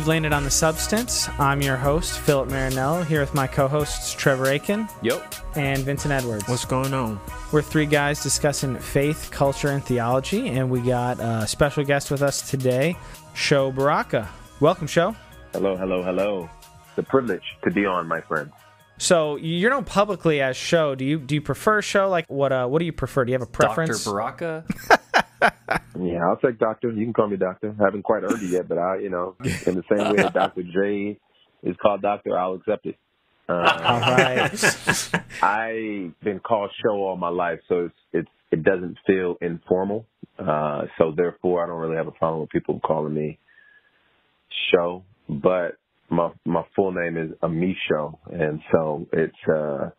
You've landed on the substance. I'm your host, Philip Marinello, here with my co-hosts Trevor Aiken. Yep. And Vincent Edwards. What's going on? We're three guys discussing faith, culture, and theology, and we got a special guest with us today, Sho Baraka. Welcome, Sho. Hello, hello, hello. It's a privilege to be on, my friend. So you're known publicly as Sho. Do you prefer Sho? Like what do you prefer? Do you have a preference? Dr. Baraka? Yeah, I'll take doctor. You can call me doctor. I haven't quite earned it yet, but in the same way that Dr. J is called doctor, I'll accept it. All right. I've been called Sho all my life, so it doesn't feel informal. So therefore, I don't really have a problem with people calling me Sho. But my full name is Amisho, and so it's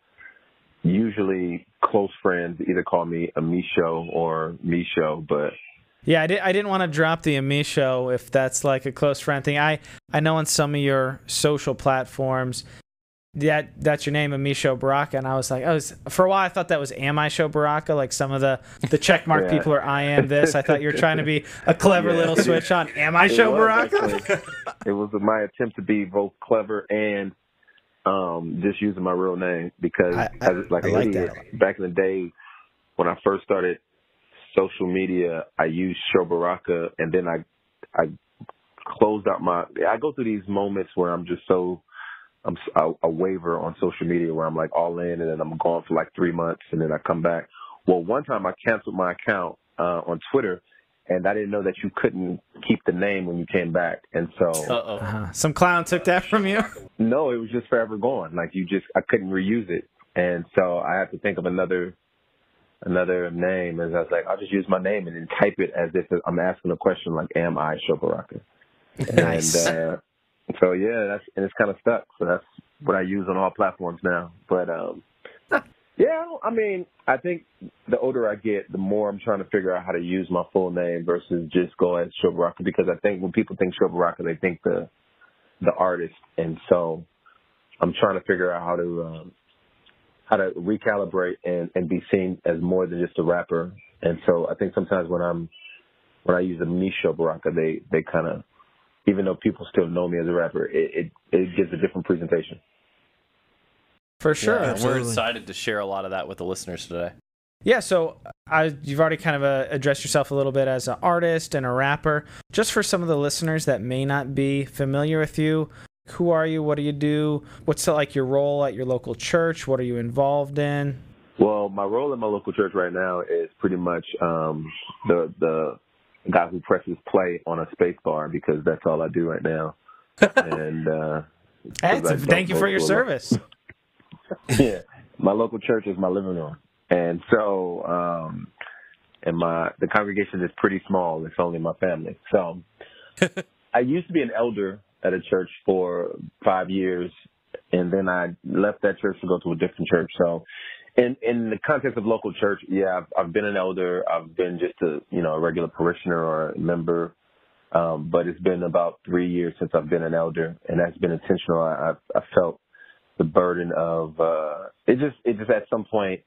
usually close friends either call me Amisho or Misho, but yeah, I didn't want to drop the Amisho if that's like a close friend thing. I know on some of your social platforms that's your name, Sho Baraka, and I was like, for a while I thought that was Am I Sho Baraka, like some of the checkmark people are I am this. I thought you were trying to be a clever little switch on Am I Sho Baraka? It was my attempt to be both clever and just using my real name because back in the day when I first started social media, I used Sho Baraka, and then I closed out I go through these moments where I'm just a waiver on social media where I'm like all in, and then I'm gone for like 3 months, and then I come back. Well, one time I canceled my account on Twitter, and I didn't know that you couldn't keep the name when you came back. And so some clown took that from you? No, it was just forever gone. Like I couldn't reuse it. And so I had to think of another name. And I was like, I'll just use my name and then type it as if I'm asking a question like, am I Sho Baraka? Nice. And so, yeah, it's kind of stuck. So that's what I use on all platforms now. But, yeah, I mean, I think the older I get, the more I'm trying to figure out how to use my full name versus just go as Sho Baraka, because I think when people think Sho Baraka, they think the artist. And so I'm trying to figure out how to recalibrate and be seen as more than just a rapper. And so I think sometimes when I use Sho Baraka, they kind of, even though people still know me as a rapper, it gives a different presentation. For sure. Yeah, we're excited to share a lot of that with the listeners today. Yeah, so you've already kind of addressed yourself a little bit as an artist and a rapper. Just for some of the listeners that may not be familiar with you, who are you? What do you do? What's like your role at your local church? What are you involved in? Well, my role in my local church right now is pretty much the guy who presses play on a space bar, because that's all I do right now. And thank you for your service. Yeah, my local church is my living room, and so the congregation is pretty small. It's only my family. So I used to be an elder at a church for 5 years, and then I left that church to go to a different church. So in the context of local church, yeah, I've been an elder. I've been just a regular parishioner or a member, but it's been about 3 years since I've been an elder, and that's been intentional. I felt the burden of it just at some point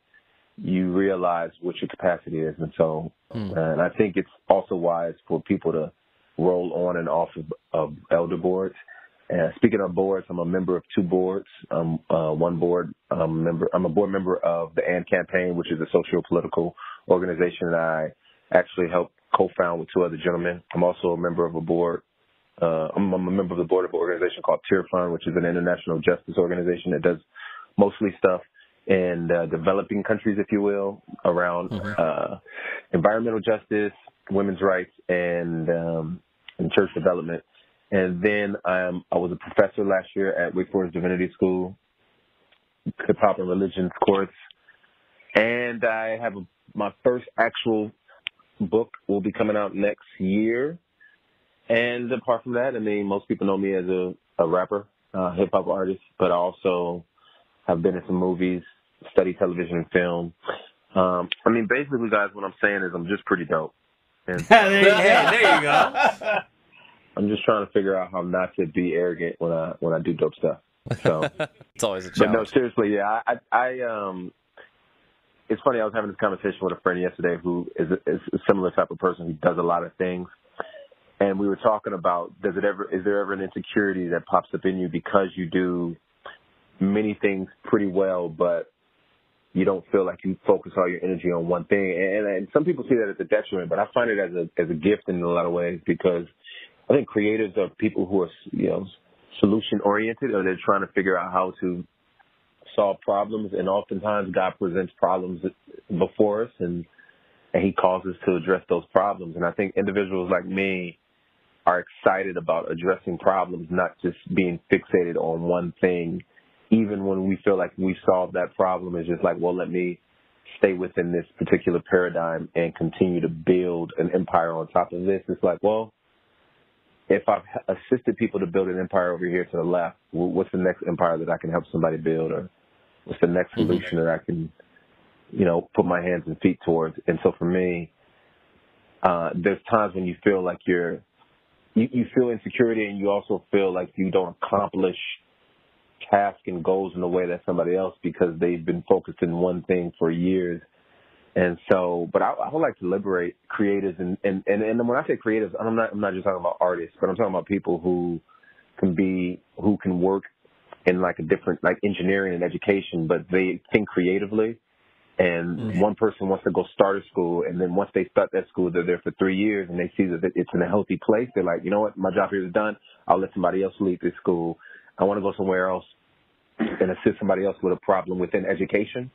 you realize what your capacity is, and so and I think it's also wise for people to roll on and off of elder boards. And speaking of boards, I'm a member of 2 boards. One board member. I'm a board member of the AND Campaign, which is a socio-political organization that I actually helped co-found with 2 other gentlemen. I'm also a member of a board. I'm a member of the board of an organization called Tier Fund, which is an international justice organization that does mostly stuff in developing countries, if you will, around environmental justice, women's rights, and church development. And then I was a professor last year at Wake Forest Divinity School, hip hop and religions course, and I have my first actual book will be coming out next year. And apart from that, I mean, most people know me as a rapper, hip hop artist, but I also have been in some movies, studied television and film. I mean, basically, guys, what I'm saying is I'm just pretty dope. And there you go. I'm just trying to figure out how not to be arrogant when I do dope stuff. So it's always a challenge. But no, seriously, yeah. It's funny. I was having this conversation with a friend yesterday who is a similar type of person who does a lot of things, and we were talking about, is there ever an insecurity that pops up in you because you do many things pretty well, but you don't feel like you focus all your energy on one thing? And some people see that as a detriment, but I find it as a gift in a lot of ways, because I think creatives are people who are, solution oriented, or they're trying to figure out how to solve problems. And oftentimes God presents problems before us, and he calls us to address those problems. And I think individuals like me are excited about addressing problems, not just being fixated on one thing. Even when we feel like we solved that problem, it's just like, well, let me stay within this particular paradigm and continue to build an empire on top of this. It's like, well, if I've assisted people to build an empire over here to the left, what's the next empire that I can help somebody build? Or what's the next solution that I can, put my hands and feet towards? And so for me, there's times when you feel like you feel insecurity, and you also feel like you don't accomplish tasks and goals in the way that somebody else, because they've been focused in one thing for years. And so, but I would like to liberate creatives, and when I say creatives, I'm not just talking about artists, but I'm talking about people who can work in like a different, like engineering and education, but they think creatively. And one person wants to go start a school, and then once they start that school, they're there for 3 years, and they see that it's in a healthy place. They're like, you know what, my job here is done. I'll let somebody else lead this school. I want to go somewhere else and assist somebody else with a problem within education.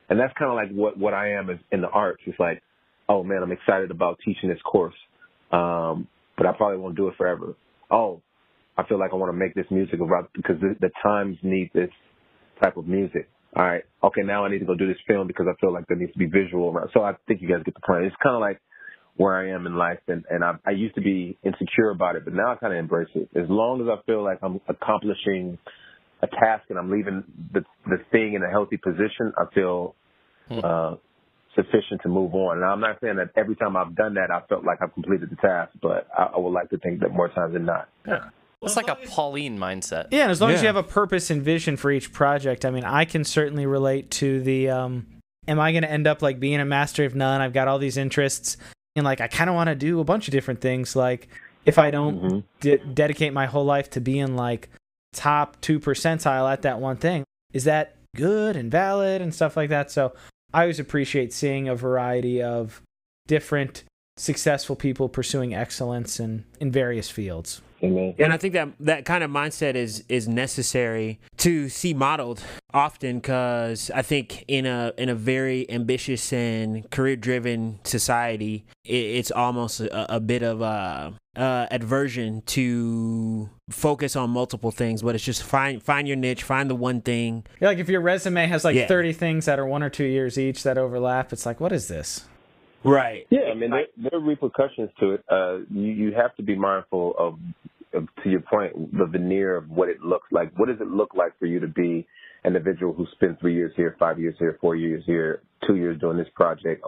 And that's kind of like what I am in the arts. It's like, oh, man, I'm excited about teaching this course, but I probably won't do it forever. Oh, I feel like I want to make this music because the times need this type of music. All right, okay, now I need to go do this film because I feel like there needs to be visual around. So I think you guys get the point. It's kind of like where I am in life, and I used to be insecure about it, but now I kind of embrace it. As long as I feel like I'm accomplishing a task and I'm leaving the thing in a healthy position, I feel sufficient to move on. And I'm not saying that every time I've done that, I felt like I've completed the task, but I would like to think that more times than not. Yeah. It's like a Pauline mindset. Yeah, and as long as you have a purpose and vision for each project, I mean, I can certainly relate to the, am I going to end up like being a master of none? I've got all these interests, and like I kind of want to do a bunch of different things. Like if I don't dedicate my whole life to being like top 2 percentile at that one thing, is that good and valid and stuff like that? So I always appreciate seeing a variety of different successful people pursuing excellence in various fields. Amen. And I think that kind of mindset is necessary to see modeled often, because I think in a very ambitious and career-driven society, it's almost a bit of aversion to focus on multiple things, but it's just find your niche, find the one thing. Yeah, like if your resume has like 30 things that are 1 or 2 years each that overlap, it's like, what is this? Right. Yeah, I mean, there are repercussions to it. You have to be mindful of, to your point, the veneer of what it looks like. What does it look like for you to be an individual who spent 3 years here, 5 years here, 4 years here, 2 years doing this project,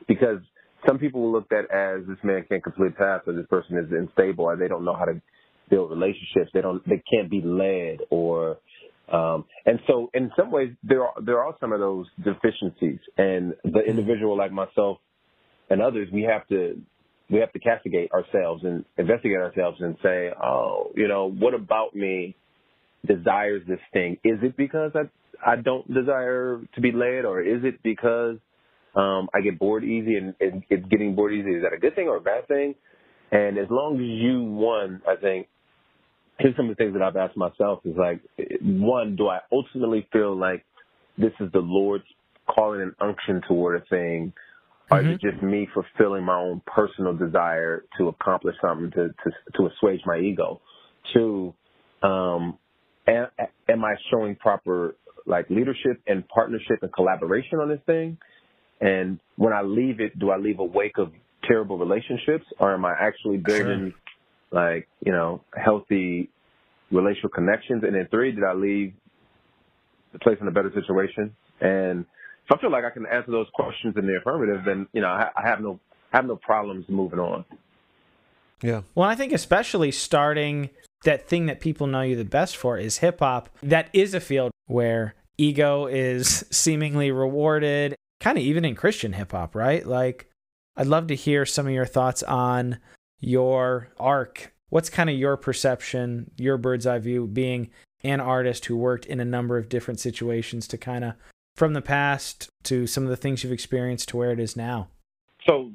because some people will look at as this man can't complete tasks, or this person is unstable, or they don't know how to build relationships. They can't be led, or and so in some ways there are some of those deficiencies, and the individual like myself and others, we have to castigate ourselves and investigate ourselves and say, oh, what about me desires this thing? Is it because I don't desire to be led, or is it because I get bored easy, and it's getting bored easy? Is that a good thing or a bad thing? And as long as you, I think, here's some of the things that I've asked myself is like, one, do I ultimately feel like this is the Lord's calling and unction toward a thing? Or is it just me fulfilling my own personal desire to accomplish something, to assuage my ego? Two, am I showing proper like leadership and partnership and collaboration on this thing? And when I leave it, do I leave a wake of terrible relationships, or am I actually building healthy relational connections? And then three, did I leave the place in a better situation? And if I feel like I can answer those questions in the affirmative, then I have no problems moving on. Yeah. Well, I think especially starting that thing that people know you the best for is hip hop. That is a field where ego is seemingly rewarded, kind of even in Christian hip hop, right? Like, I'd love to hear some of your thoughts on your arc, what's kind of your perception, your bird's eye view, being an artist who worked in a number of different situations to kind of from the past to some of the things you've experienced to where it is now? So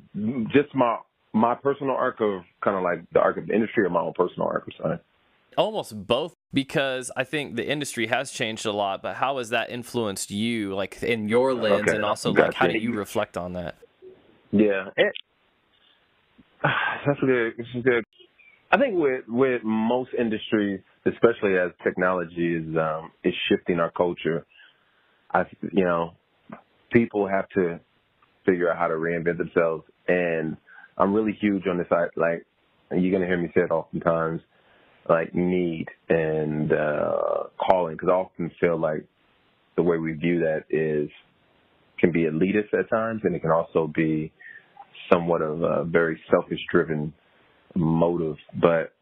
just my personal arc, of kind of like the arc of the industry, or my own personal arc, or something? Almost both, because I think the industry has changed a lot, but how has that influenced you, like in your lens, and also like how do you reflect on that? Yeah, that's good. I think with most industries, especially as technology is shifting our culture, people have to figure out how to reinvent themselves. And I'm really huge on this side. Like, you're gonna hear me say it oftentimes, like need and calling, because I often feel like the way we view that can be elitist at times, and it can also be somewhat of a very selfish-driven motive. But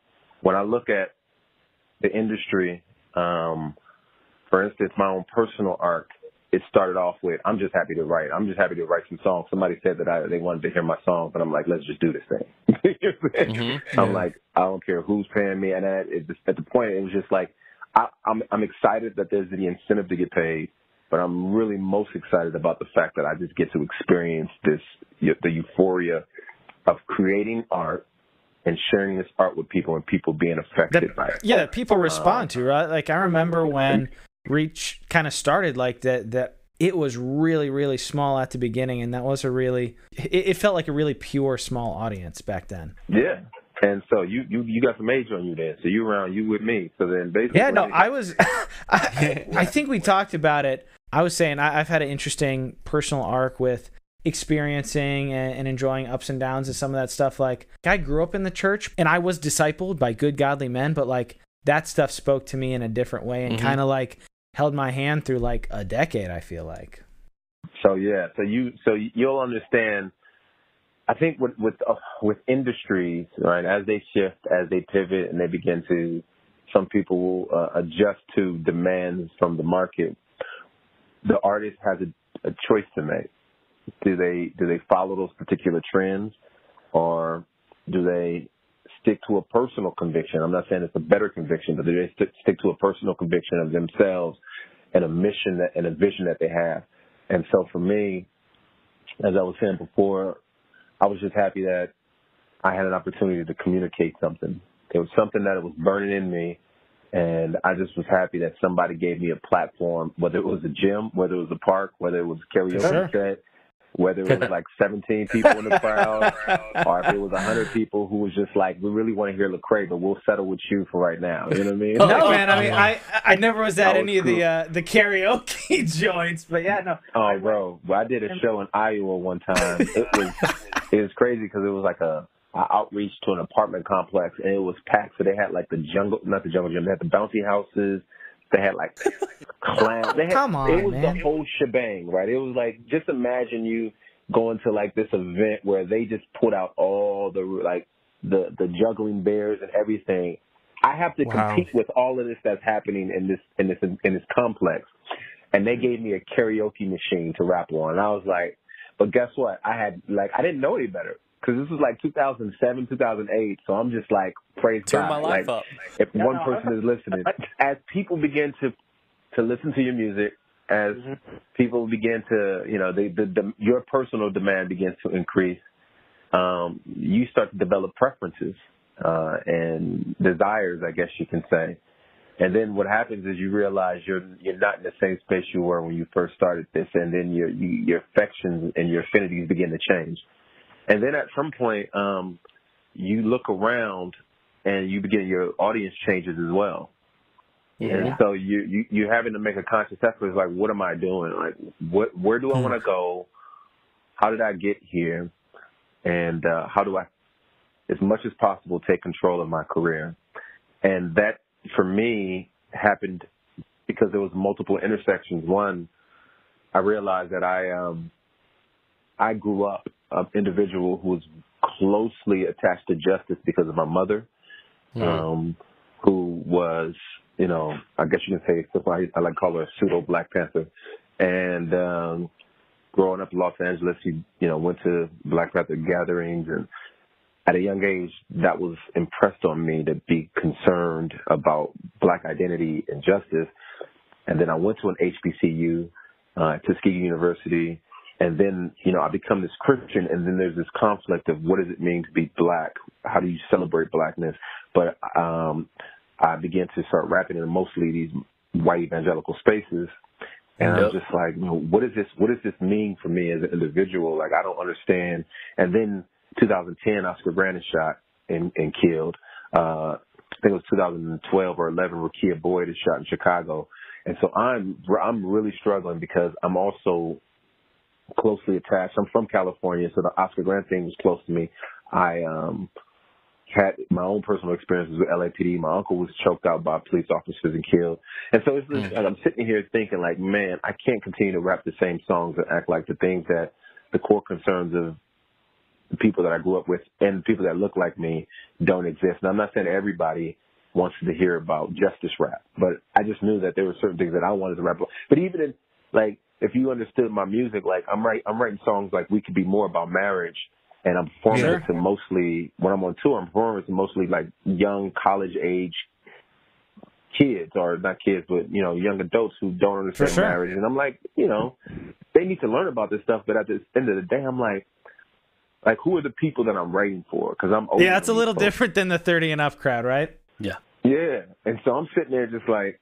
when I look at the industry, for instance, my own personal arc, it started off with, I'm just happy to write. I'm just happy to write some songs. Somebody said that they wanted to hear my songs, and I'm like, let's just do this thing. I'm like, I don't care who's paying me. And at the point, it was just like, I'm excited that there's the incentive to get paid, but I'm really most excited about the fact that I just get to experience the euphoria of creating art and sharing this art with people, and people being affected by it. Yeah, that people respond to, right? Like, I remember when Reach kind of started like that it was really, really small at the beginning, and that was it felt like a really pure small audience back then. Yeah. And so you got some age on you then. So you with me. So then basically, yeah, no, I was I think we talked about it. I was saying I've had an interesting personal arc with experiencing and enjoying ups and downs and some of that stuff. Like, I grew up in the church and I was discipled by good godly men, but like that stuff spoke to me in a different way and kind of like held my hand through like a decade, I feel like. So yeah, so you'll understand. I think with industries, right, as they shift, as they pivot, and they begin to, some people will adjust to demands from the market. The artist has a choice to make. Do they follow those particular trends, or do they stick to a personal conviction? I'm not saying it's a better conviction, but do they stick to a personal conviction of themselves and a mission and a vision that they have? And so for me, as I was saying before, I was just happy that I had an opportunity to communicate something. There was something that was burning in me, and I just was happy that somebody gave me a platform, whether it was a gym, whether it was a park, whether it was a karaoke set, whether it was like 17 people in the crowd, or if it was 100 people who was just like, we really want to hear Lecrae, but we'll settle with you for right now. You know what I mean? No, man. I mean, I never was at any of the karaoke joints, but yeah, no. Oh, bro. Well, I did a show in Iowa one time. It was crazy because it was like a outreach to an apartment complex, and it was packed. So they had like not the jungle gym. They had the bouncy houses. They had like clams. Come on, it was man. the whole shebang, right? It was like, just imagine you going to like this event where they just put out all the juggling bears and everything. I have to compete with all of this that's happening in this complex, and they gave me a karaoke machine to rap on. And I was like, but guess what? I didn't know any better. Because this was like 2007, 2008, so I'm just like, praise God. Turn my life up. If one person is listening, as people begin to listen to your music, as people begin to, your personal demand begins to increase, you start to develop preferences and desires, I guess you can say. And then what happens is you realize you're not in the same space you were when you first started this, and then your affections and your affinities begin to change. And then at some point, you look around and your audience changes as well. Yeah. And so you're having to make a conscious effort. It's like, what am I doing? Like, where do I want to go? How did I get here? And how do I, as much as possible, take control of my career? And that, for me, happened because there was multiple intersections. One, I realized that I grew up an individual who was closely attached to justice because of my mother, who was, I guess you can say, I like to call her a pseudo Black Panther. And growing up in Los Angeles, she, went to Black Panther gatherings. And at a young age, that was impressed on me to be concerned about Black identity and justice. And then I went to an HBCU, Tuskegee University, and then, I become this Christian, and then there's this conflict of what does it mean to be Black? How do you celebrate Blackness? But I began to start rapping in mostly these white evangelical spaces. And I'm just like, what does this mean for me as an individual? Like, I don't understand. And then 2010, Oscar Grant is shot and killed. I think it was 2012 or 11, Rakia Boyd is shot in Chicago. And so I'm really struggling because I'm also closely attached. I'm from California, so the Oscar Grant thing was close to me. I had my own personal experiences with LAPD. My uncle was choked out by police officers and killed. And so it's just, I'm sitting here thinking like, man, I can't continue to rap the same songs and act like the things that the core concerns of the people that I grew up with and people that look like me don't exist. And I'm not saying everybody wants to hear about justice rap, but I just knew that there were certain things that I wanted to rap about. But even in, like, if you understood my music, like I'm writing songs like We Could Be More About Marriage, and I'm performing it to mostly, when I'm on tour, I'm performing it to mostly like young college age kids, or not kids, but, young adults who don't understand marriage. And I'm like, they need to learn about this stuff. But at the end of the day, I'm like, who are the people that I'm writing for? Because I'm older. Yeah, it's a little different than the 30 and up crowd, right? Yeah. Yeah. And so I'm sitting there just like,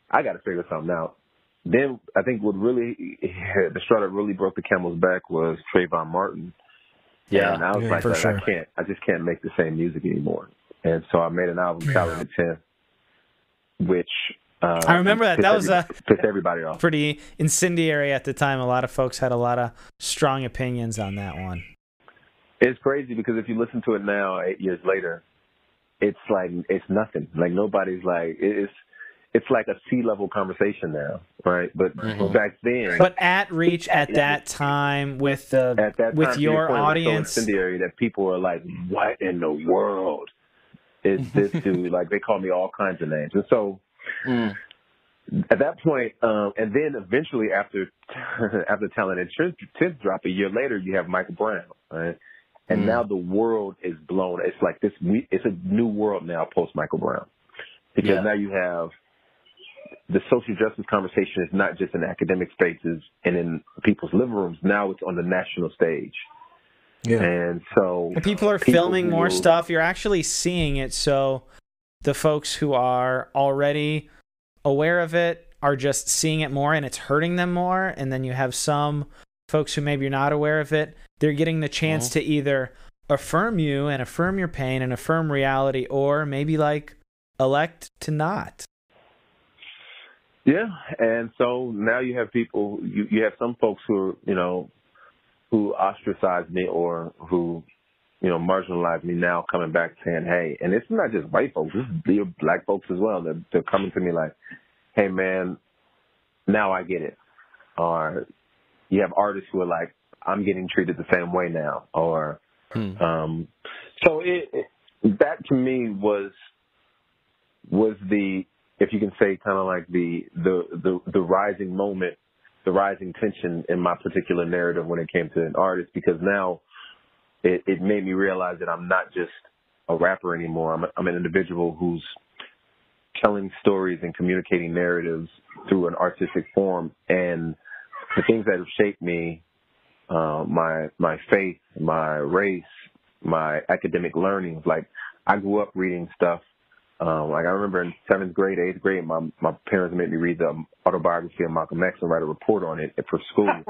I got to figure something out. Then I think the straw that really broke the camel's back was Trayvon Martin. Yeah. And I was like, I just can't make the same music anymore. And so I made an album, Calendar 10, which I remember that was pissed everybody off. Pretty incendiary at the time. A lot of folks had a lot of strong opinions on that one. It's crazy because if you listen to it now, 8 years later, it's like it's nothing. Like nobody's like it's like a sea-level conversation now, right? But back then, but at reach at that time with your audience, so incendiary that people were like, "What in the world is this dude?" Like they call me all kinds of names, and so at that point, and then eventually after Talented Tenth drop a year later, you have Michael Brown, right? And now the world is blown. It's like this. It's a new world now post Michael Brown, because now you have the social justice conversation is not just in academic spaces and in people's living rooms. Now it's on the national stage. Yeah, and so people are filming more stuff. You're actually seeing it. So the folks who are already aware of it are just seeing it more, and it's hurting them more. And then you have some folks who maybe you're not aware of it. They're getting the chance to either affirm you and affirm your pain and affirm reality, or maybe elect to not. Yeah, and so now you have people. You have some folks who who ostracize me or who marginalize me now coming back saying, hey, and it's not just white folks, it's Black folks as well. They're coming to me like, hey man, now I get it. Or you have artists who are like, I'm getting treated the same way now. Or so that to me was the, if you can say, kind of like the rising moment, the rising tension in my particular narrative when it came to an artist, because now it made me realize that I'm not just a rapper anymore. I'm an individual who's telling stories and communicating narratives through an artistic form. And the things that have shaped me, my faith, my race, my academic learnings, like I grew up reading stuff. Like I remember in 7th grade, 8th grade, my parents made me read the autobiography of Malcolm X and write a report on it for school.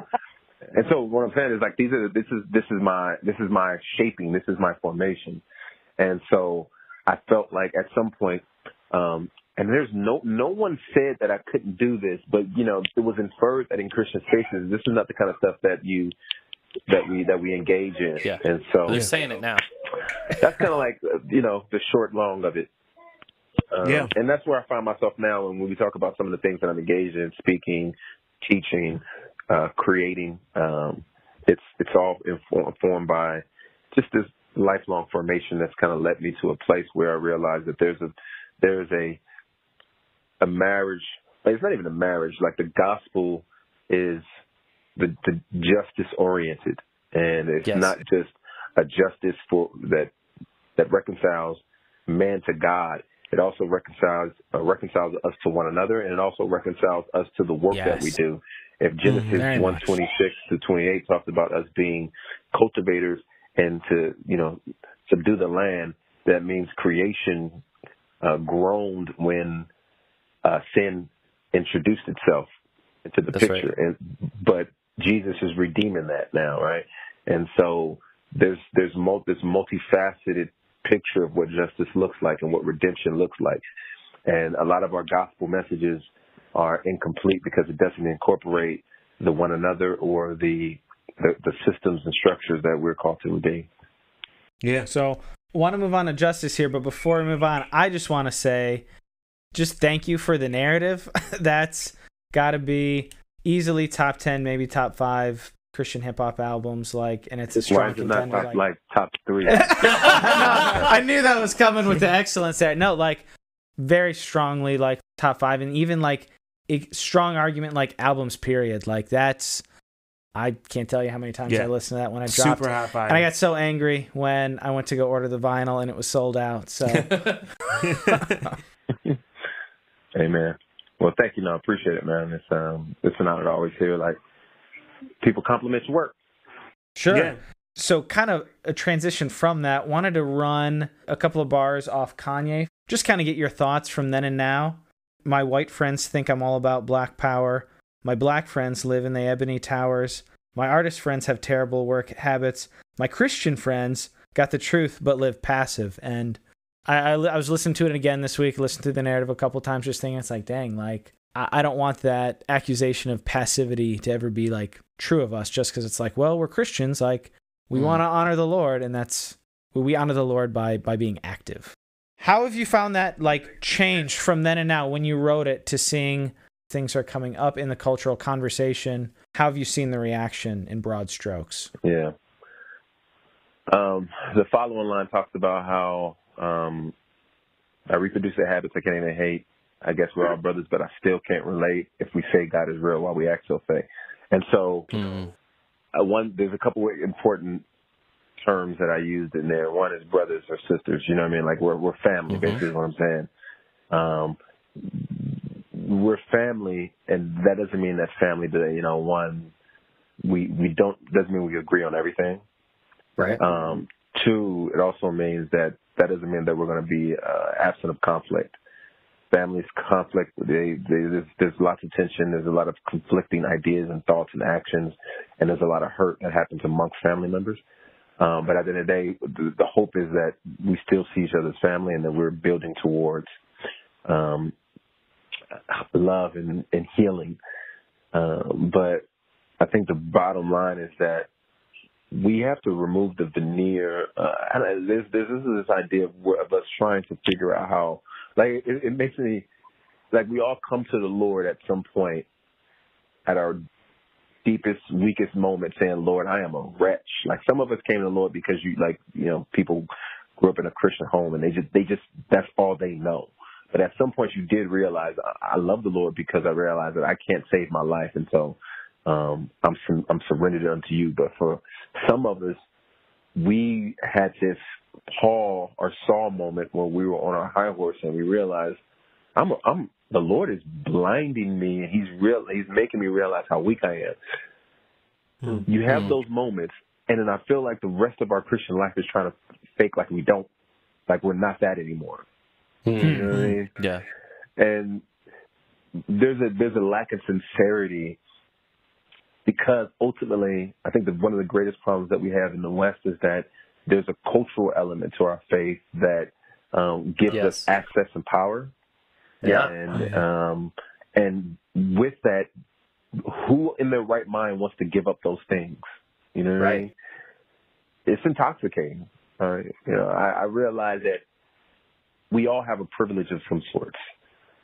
And so what I'm saying is like this is my shaping, this is my formation. And so I felt like at some point, and there's no one said that I couldn't do this, but it was inferred that in Christian spaces, this is not the kind of stuff that we engage in. Yeah. And so they're saying it now. That's kind of like the short long of it. And that's where I find myself now. And when we talk about some of the things that I'm engaged in, speaking, teaching, creating, it's all informed by just this lifelong formation that's kind of led me to a place where I realize that there's a marriage. It's not even a marriage. Like the gospel is the justice oriented, and it's not just a justice that reconciles man to God. It also reconciles us to one another, and it also reconciles us to the work that we do. If Genesis 1:26 to 28 talks about us being cultivators and to subdue the land, that means creation groaned when sin introduced itself into the picture. Right. But Jesus is redeeming that now, right? And so there's this multifaceted picture of what justice looks like and what redemption looks like. And a lot of our gospel messages are incomplete because it doesn't incorporate the one another or the systems and structures that we're called to redeem. Yeah. So I want to move on to justice here, but before we move on, I just want to say just thank you for the narrative. That's got to be easily top 10, maybe top 5 Christian hip hop albums, and it's a strong contender. Like top 3. No, I knew that was coming with the excellence there. No, very strongly top 5, and even a strong argument albums period. That's, I can't tell you how many times I listened to that when I dropped. Super high five. And I got so angry when I went to go order the vinyl and it was sold out. So, Amen. Well, thank you. No, I appreciate it, man. It's an honor to always hear people compliment your work. Sure. Yeah. So kind of a transition from that, wanted to run a couple of bars off Kanye. Just kind of get your thoughts from then and now. My white friends think I'm all about black power. My black friends live in the ebony towers. My artist friends have terrible work habits. My Christian friends got the truth but live passive. And I was listening to it again this week, listened to the narrative a couple times, just thinking it's dang, I don't want that accusation of passivity to ever be true of us, just because it's well, we're Christians, we want to honor the Lord, and we honor the Lord by being active. How have you found that changed from then and now when you wrote it to seeing things are coming up in the cultural conversation? How have you seen the reaction in broad strokes? Yeah. The following line talks about how I reproduce the habits I can't even hate. I guess we're all brothers, but I still can't relate if we say God is real while we act so fake. And so there's a couple of important terms that I used in there. One is brothers or sisters, you know what I mean? We're family, basically is what I'm saying. We're family, and that doesn't mean that family today, doesn't mean we agree on everything. Right. 2, it also means that doesn't mean that we're going to be absent of conflict. Families conflict. There's lots of tension. There's a lot of conflicting ideas and thoughts and actions, and there's a lot of hurt that happens amongst family members. But at the end of the day, the hope is that we still see each other's family and that we're building towards love and healing. But I think the bottom line is that we have to remove the veneer. This is this idea of us trying to figure out how, it makes me, we all come to the Lord at some point at our deepest, weakest moment saying, Lord, I am a wretch. Some of us came to the Lord because people grew up in a Christian home and they just that's all they know. But at some point you did realize, I love the Lord because I realized that I can't save my life. And so I'm surrendered unto you. But for some of us, we had this Paul or Saul moment when we were on our high horse and we realized the Lord is blinding me and he's making me realize how weak I am. You have those moments, and then I feel like the rest of our Christian life is trying to fake we don't, we're not that anymore. You know what I mean? Yeah. And there's a lack of sincerity, because ultimately I think that one of the greatest problems that we have in the West is that there's a cultural element to our faith that gives us access and power. Yeah. And with that, who in their right mind wants to give up those things? You know what I mean? It's intoxicating. I realize that we all have a privilege of some sorts.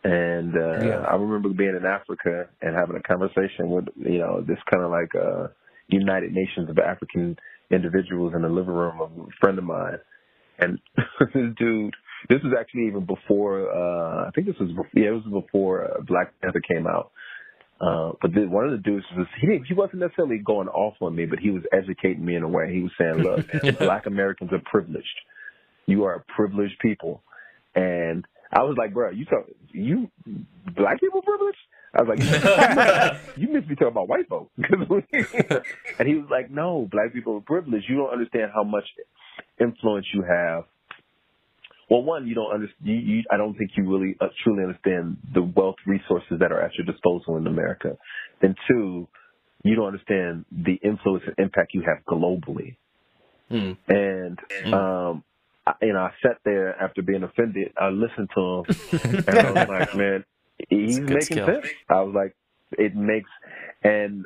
And I remember being in Africa and having a conversation with, this kind of United Nations of African individuals in the living room of a friend of mine. And this was actually even before, I think this was, it was before Black Panther came out. one of the dudes was he wasn't necessarily going off on me, but he was educating me in a way. He was saying, "Look, Black Americans are privileged. You are a privileged people." And I was like, "Bro, you Black people privileged?" I was like, "You must be talking about white folks." And he was like, "No, Black people are privileged. You don't understand how much influence you have." Well, one, you don't understand. I don't think you really truly understand the wealth resources that are at your disposal in America. And two, you don't understand the influence and impact you have globally. And I sat there after being offended. I listened to him, and I was like, "Man, he's making sense." I was like, "It makes." And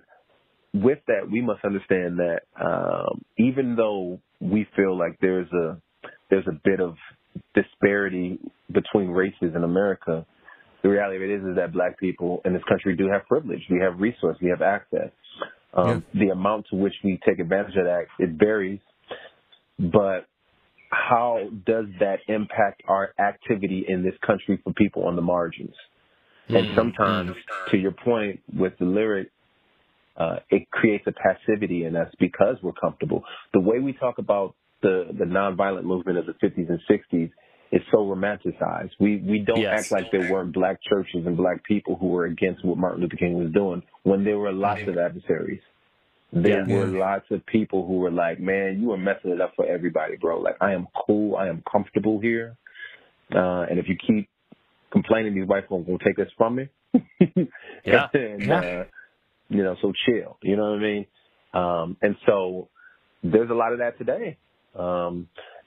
with that, we must understand that even though we feel like there's a bit of disparity between races in America, the reality of it is that Black people in this country do have privilege. We have resource. We have access. The amount to which we take advantage of that, it varies. But how does that impact our activity in this country for people on the margins? And sometimes, to your point with the lyric, it creates a passivity in us because we're comfortable. The way we talk about the nonviolent movement of the 50s and 60s is so romanticized. We don't act like there weren't Black churches and Black people who were against what Martin Luther King was doing when there were lots of adversaries. There were lots of people who were like, "Man, you are messing it up for everybody, bro. Like, I am cool. I am comfortable here. And if you keep complaining, these white folks will take this from me." So chill. You know what I mean? And so there's a lot of that today.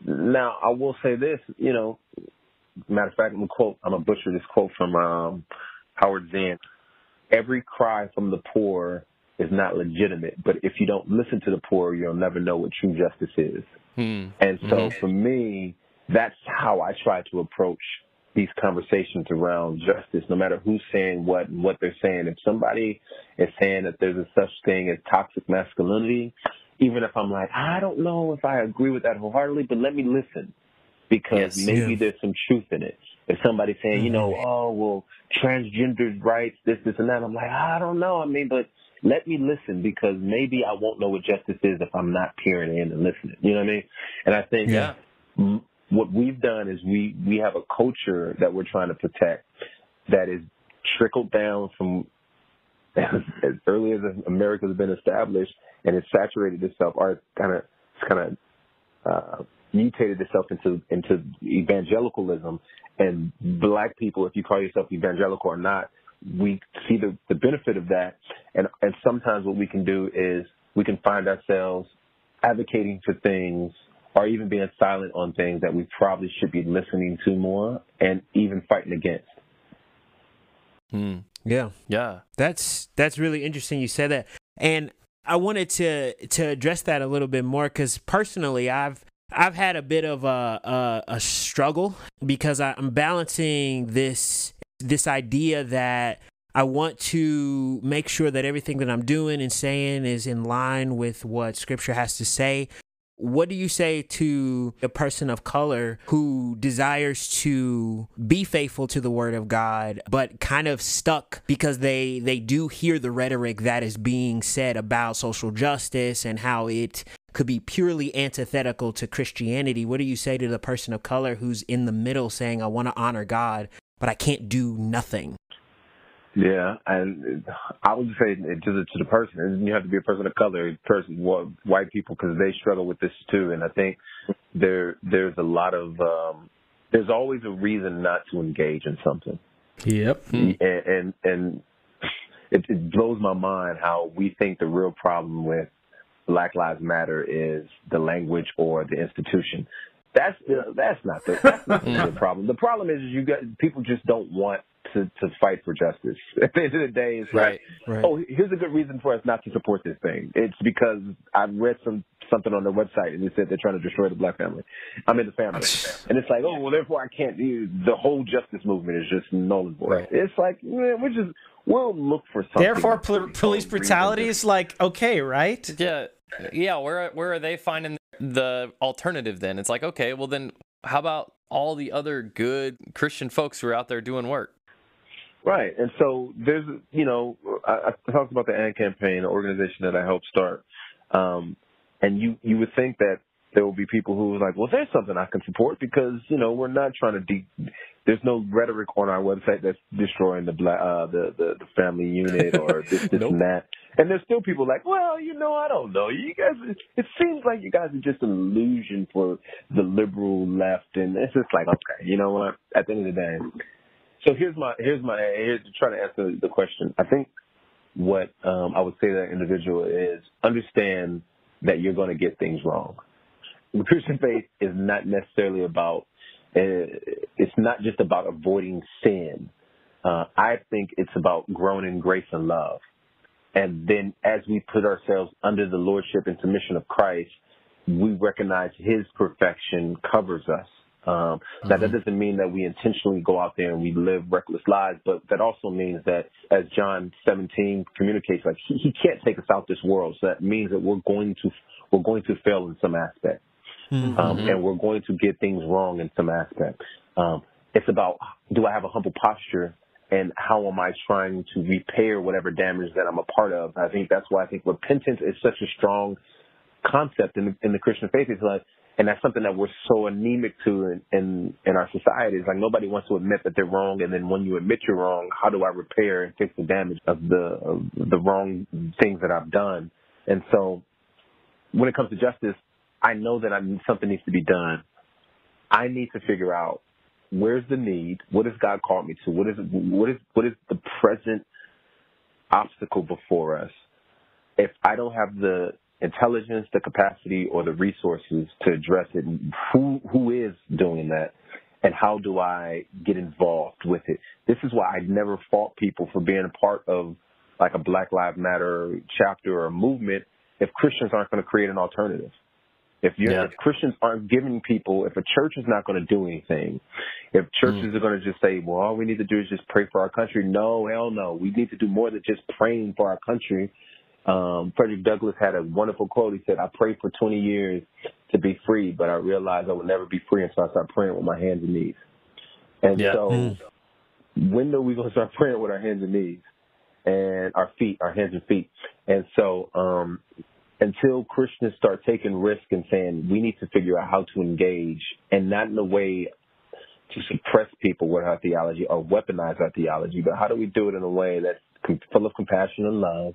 Now, I will say this, matter of fact, I'm going to butcher this quote from Howard Zinn. "Every cry from the poor is not legitimate, but if you don't listen to the poor, you'll never know what true justice is." And so for me, that's how I try to approach these conversations around justice, no matter who's saying what and what they're saying. If somebody is saying that there's a such thing as toxic masculinity, even if I'm like, I don't know if I agree with that wholeheartedly, but let me listen, because maybe there's some truth in it. If somebody's saying, "Oh, well, transgender rights, this, and that," I'm like, I don't know. I mean, but let me listen, because maybe I won't know what justice is if I'm not peering in and listening. You know what I mean? And I think what we've done is we have a culture that we're trying to protect that is trickled down from as early as America has been established, and it's saturated itself, or it's kind of mutated itself into evangelicalism. And Black people, if you call yourself evangelical or not, we see the benefit of that. And sometimes what we can do is we can find ourselves advocating for things, or even being silent on things that we probably should be listening to more and even fighting against. Yeah. That's really interesting you said that. And I wanted to address that a little bit more, because personally I've had a bit of a struggle, because I'm balancing this idea that I want to make sure that everything that I'm doing and saying is in line with what Scripture has to say. What do you say to a person of color who desires to be faithful to the Word of God, but kind of stuck because they do hear the rhetoric that is being said about social justice and how it could be purely antithetical to Christianity? What do you say to the person of color who's in the middle saying, "I want to honor God, but I can't do nothing"? Yeah, and I would say to the person, you have to be a person of color, white people, because they struggle with this too. And I think there's a lot of there's always a reason not to engage in something. Yep. And it blows my mind how we think the real problem with Black Lives Matter is the language or the institution. That's not the problem. The problem is people just don't want to fight for justice. At the end of the day, it's right. Oh, here's a good reason for us not to support this thing. It's because I read something on their website and it said they're trying to destroy the Black family. I'm in the family. And it's like, oh, well, therefore I can't do the whole justice movement is just null and void. Right. It's like, man, we'll look for something. Therefore, police brutality is like, okay, right? Yeah. Where are they finding the alternative then? It's like, okay, well then how about all the other good Christian folks who are out there doing work? Right. And so there's, I talked about the AND campaign, an organization that I helped start. And you would think that there will be people who are like, well, there's something I can support because, we're not trying to there's no rhetoric on our website that's destroying the family unit or this Nope. and that. And there's still people like, well, I don't know. You guys, it seems like you guys are just an illusion for the liberal left. And it's just like, okay, you know what? At the end of the day. So here's to try to answer the question. I think what I would say to that individual is understand that you're going to get things wrong. The Christian faith is not necessarily about, it's not just about avoiding sin. I think it's about growing in grace and love. And then as we put ourselves under the lordship and submission of Christ, we recognize his perfection covers us. Now, that doesn't mean that we intentionally go out there and we live reckless lives, but that also means that, as John 17 communicates, like he can't take us out this world. So that means that we're going to fail in some aspect, and we're going to get things wrong in some aspect. It's about, do I have a humble posture, and how am I trying to repair whatever damage that I'm a part of? I think that's why I think repentance is such a strong concept in the Christian faith. It's like, and that's something that we're so anemic to in our society. It's like nobody wants to admit that they're wrong, and then when you admit you're wrong, how do I repair and fix the damage of the wrong things that I've done? And so, when it comes to justice, I know that something needs to be done. I need to figure out where's the need, what has God called me to, what is the present obstacle before us. If I don't have the intelligence, the capacity, or the resources to address it, who is doing that, and how do I get involved with it? This is why I never fault people for being a part of like a Black Lives Matter chapter or movement if Christians aren't going to create an alternative. If Christians aren't giving people, if a church is not going to do anything, if churches are going to just say, well, all we need to do is just pray for our country. No, hell no. We need to do more than just praying for our country. Frederick Douglass had a wonderful quote. He said, I prayed for 20 years to be free, but I realized I would never be free until I start praying with my hands and knees. And so when are we going to start praying with our hands and knees and our hands and feet? And so until Christians start taking risk and saying we need to figure out how to engage, and not in a way to suppress people with our theology or weaponize our theology, but how do we do it in a way that's full of compassion and love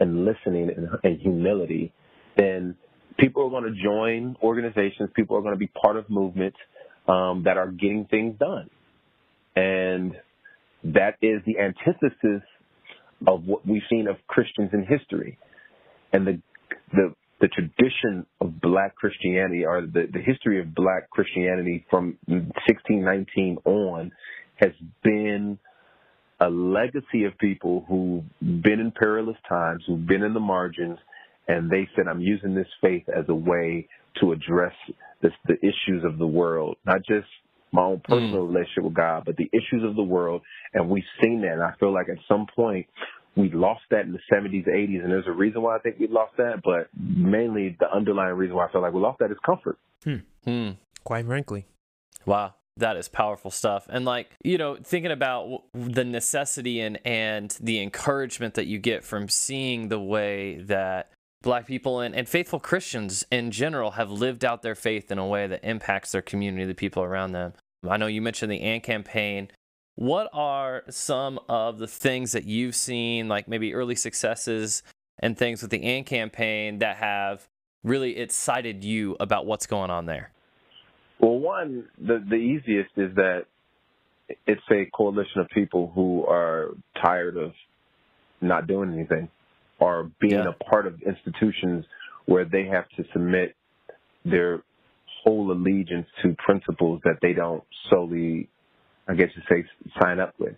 and listening and humility, then people are going to join organizations, people are going to be part of movements that are getting things done. And that is the antithesis of what we've seen of Christians in history. And the tradition of Black Christianity, or the history of Black Christianity from 1619 on, has been a legacy of people who've been in perilous times, who've been in the margins, and they said, I'm using this faith as a way to address the issues of the world, not just my own personal relationship with God, but the issues of the world. And we've seen that. And I feel like at some point we lost that in the 70s, 80s. And there's a reason why I think we lost that. But mainly the underlying reason why I feel like we lost that is comfort. Quite frankly. Wow. That is powerful stuff. And thinking about the necessity and the encouragement that you get from seeing the way that Black people and faithful Christians in general have lived out their faith in a way that impacts their community, the people around them. I know you mentioned the AND campaign. What are some of the things that you've seen, like maybe early successes and things with the AND campaign that have really excited you about what's going on there? Well, one, the easiest is that it's a coalition of people who are tired of not doing anything or being a part of institutions where they have to submit their whole allegiance to principles that they don't solely, I guess you say, sign up with.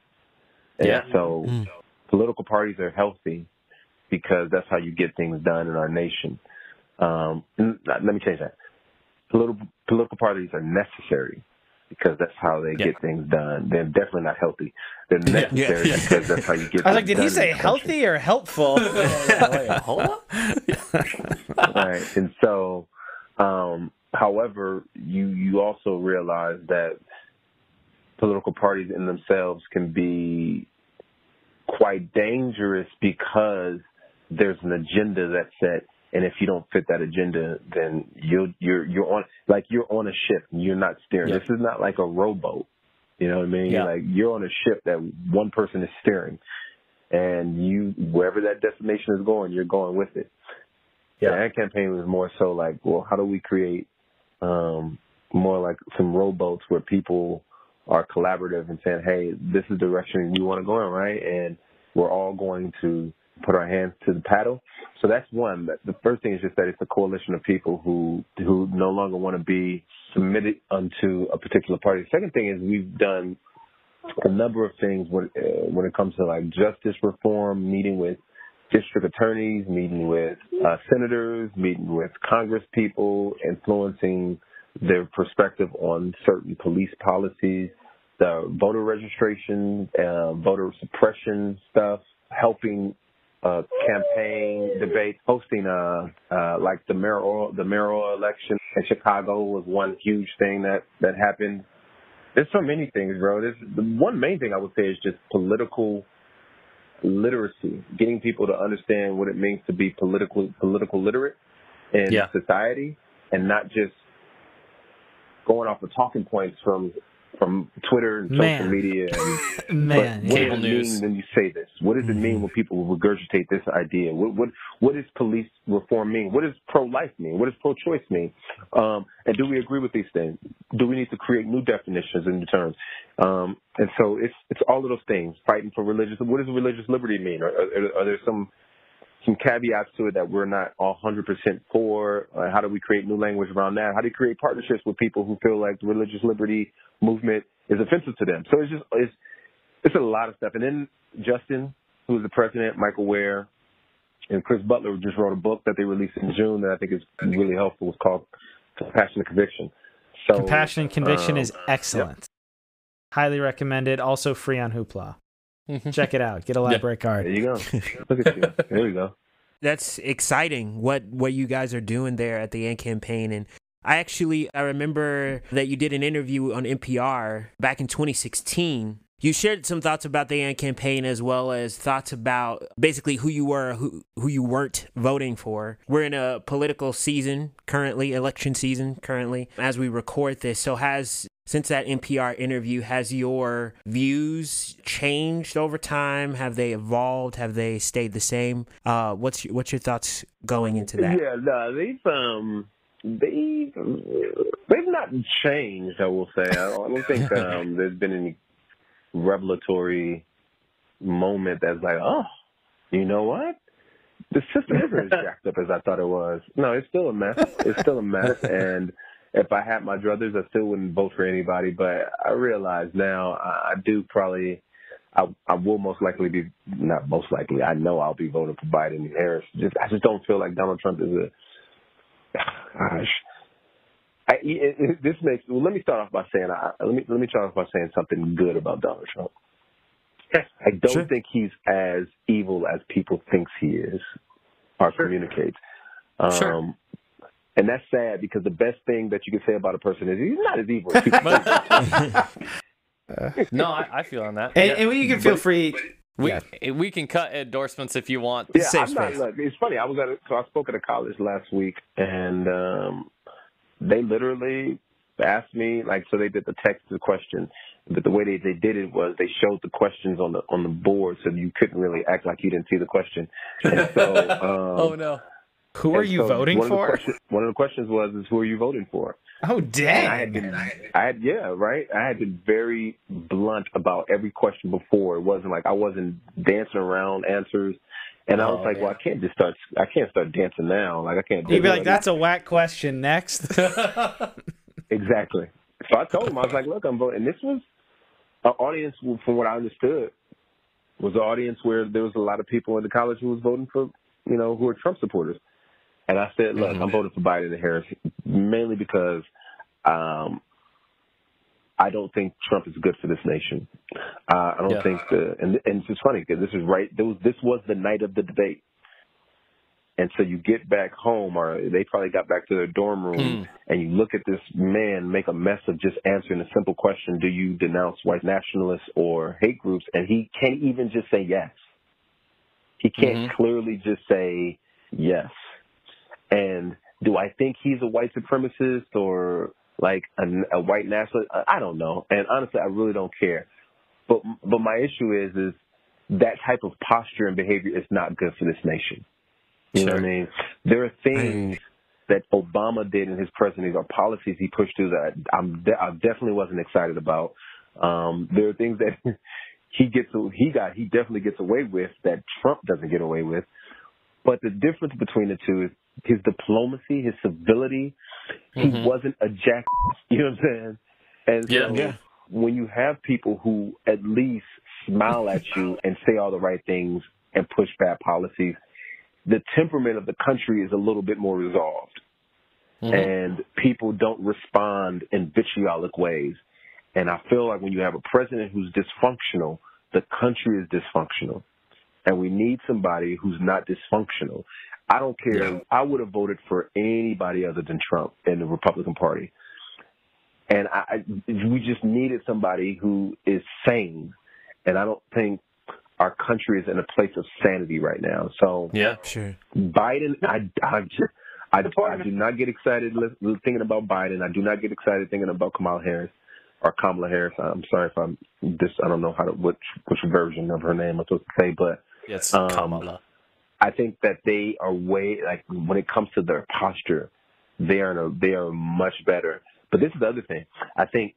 And so political parties are healthy because that's how you get things done in our nation. Let me change that. Political parties are necessary because that's how they get things done. They're definitely not healthy. They're necessary because that's how you get things done. I was like, did he say healthy or helpful? Hold up. Right. And so, however, you also realize that political parties in themselves can be quite dangerous because there's an agenda that's set, and if you don't fit that agenda, then you're on a ship and you're not steering. Yep. This is not like a rowboat. You know what I mean? Yeah. Like you're on a ship that one person is steering, and wherever that destination is going, you're going with it. Yeah. The ad campaign was more so like, well, how do we create more like some rowboats where people are collaborative and saying, hey, this is the direction we want to go in, right? And we're all going to put our hands to the paddle. So that's one. The first thing is just that it's a coalition of people who no longer want to be submitted unto a particular party. The second thing is we've done a number of things when it comes to like justice reform, meeting with district attorneys, meeting with senators, meeting with Congress people, influencing their perspective on certain police policies, the voter registration, voter suppression stuff, helping campaign debates, hosting like the mayoral election in Chicago was one huge thing that happened. There's so many things, bro. The one main thing I would say is just political literacy, getting people to understand what it means to be political literate in society, and not just going off of talking points from Twitter and social media. And, what cable does it news. mean when you say this? What does it mean when people regurgitate this idea? What does police reform mean? What does pro-life mean? What does pro-choice mean? And do we agree with these things? Do we need to create new definitions and new terms? And so it's all of those things. Fighting for religious. What does religious liberty mean? Are there some caveats to it that we're not 100% for? How do we create new language around that? How do you create partnerships with people who feel like the religious liberty movement is offensive to them? So it's a lot of stuff. And then Justin, who's the president, Michael Ware, and Chris Butler just wrote a book that they released in June that I think is really helpful. It's called Compassion and Conviction. So, Compassion and Conviction is excellent. Yep. Highly recommended. Also free on Hoopla. Check it out. Get a library card. There you go. Look at you. There you go. That's exciting what you guys are doing there at the End campaign. And I remember that you did an interview on NPR back in 2016. You shared some thoughts about the End campaign as well as thoughts about basically who you were, who you weren't voting for. We're in a political season currently, election season currently, as we record this. So since that NPR interview, has your views changed over time? Have they evolved? Have they stayed the same? What's your thoughts going into that? Yeah, no, they've not changed, I will say. I don't think there's been any revelatory moment that's like, oh, you know what? The system isn't as jacked up as I thought it was. No, it's still a mess. It's still a mess. And if I had my druthers, I still wouldn't vote for anybody. But I realize now I will most likely be, not most likely, I know I'll be voting for Biden and Harris. I just don't feel like Donald Trump is let me start off by saying something good about Donald Trump. I don't think he's as evil as people thinks he is or communicates. And that's sad because the best thing that you can say about a person is he's not as evil as people think. No, I feel on that. And you can feel free. We can cut endorsements if you want. Yeah, look, it's funny. I spoke at a college last week, and they literally asked me, so they did the text to the question, but the way they did it was they showed the questions on the board, so you couldn't really act like you didn't see the question. And so, oh no. Who are you voting for? One of the questions was, who are you voting for? Oh, dang. I had been very blunt about every question before. It wasn't like I wasn't dancing around answers. And I was like, well, I can't start dancing now. Like, I can't. You'd be like, that's a whack question. Next. Exactly. So I told him, I was like, look, I'm voting. And this was an audience, from what I understood, was an audience where there was a lot of people in the college who was voting for, who were Trump supporters. And I said, look, I'm voting for Biden and Harris, mainly because I don't think Trump is good for this nation. I don't think and it's just funny because this is right. This was the night of the debate. And so you get back home, or they probably got back to their dorm room, and you look at this man make a mess of just answering a simple question: do you denounce white nationalists or hate groups? And he can't even just say yes. He can't clearly just say yes. And do I think he's a white supremacist or like a white nationalist? I don't know. And honestly, I really don't care. But my issue is that type of posture and behavior is not good for this nation. You know what I mean? There are things that Obama did in his presidency or policies he pushed through that I definitely wasn't excited about. There are things that he definitely gets away with that Trump doesn't get away with. But the difference between the two is his diplomacy, his civility. He wasn't a jack. You know what I'm saying? And so when you have people who at least smile at you and say all the right things and push bad policies, the temperament of the country is a little bit more resolved. And people don't respond in vitriolic ways. And I feel like when you have a president who's dysfunctional, the country is dysfunctional. And we need somebody who's not dysfunctional. I don't care. Yeah. I would have voted for anybody other than Trump in the Republican Party. And we just needed somebody who is sane. And I don't think our country is in a place of sanity right now. So Biden, I do not get excited thinking about Biden. I do not get excited thinking about Kamala Harris. I'm sorry if I don't know which version of her name I'm supposed to say, but yes, Kamala. I think that they are when it comes to their posture, they are much better. But this is the other thing. I think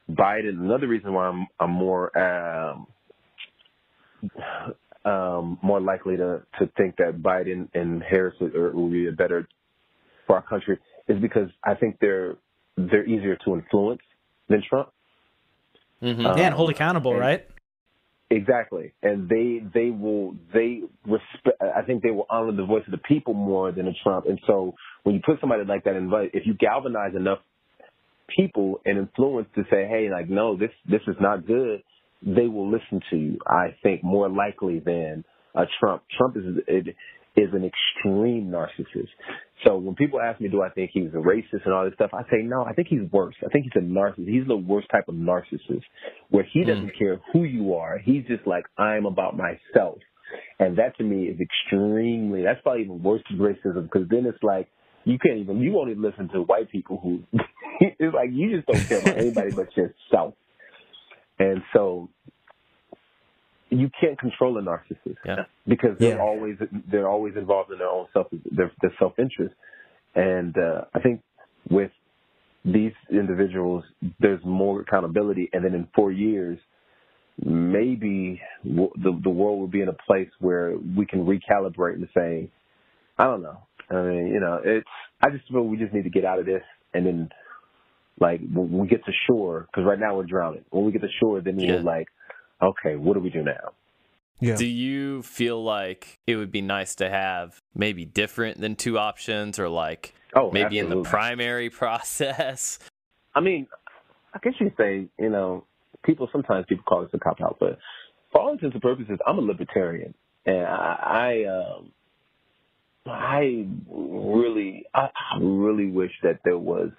Biden. Another reason why I'm more likely to think that Biden and Harris will be better for our country is because I think they're easier to influence than Trump. And hold accountable, right? Exactly. And they respect, I think they will honor the voice of the people more than a Trump. And so when you put somebody like that in, if you galvanize enough people and influence to say, hey, like, no, this is not good, they will listen to you, I think, more likely than a Trump. Trump is an extreme narcissist. So when people ask me, do I think he's a racist and all this stuff, I say, no, I think he's worse. I think he's a narcissist. He's the worst type of narcissist where he doesn't care who you are. He's just like, I'm about myself. And that to me is that's probably even worse than racism, because then it's like, you won't even listen to white people who, it's like, you just don't care about anybody but yourself. And so you can't control a narcissist because they're always involved in their own their self-interest. And I think with these individuals, there's more accountability. And then in 4 years, maybe the world will be in a place where we can recalibrate and say, I don't know. I mean, I just feel we just need to get out of this. And then, like, when we get to shore, because right now we're drowning. When we get to shore, then we're like, okay, what do we do now? Yeah. Do you feel like it would be nice to have maybe different than two options, or like maybe absolutely. In the primary process? I mean, I guess you could say, sometimes people call this a cop-out, but for all intents and purposes, I'm a libertarian. And I really wish that there was,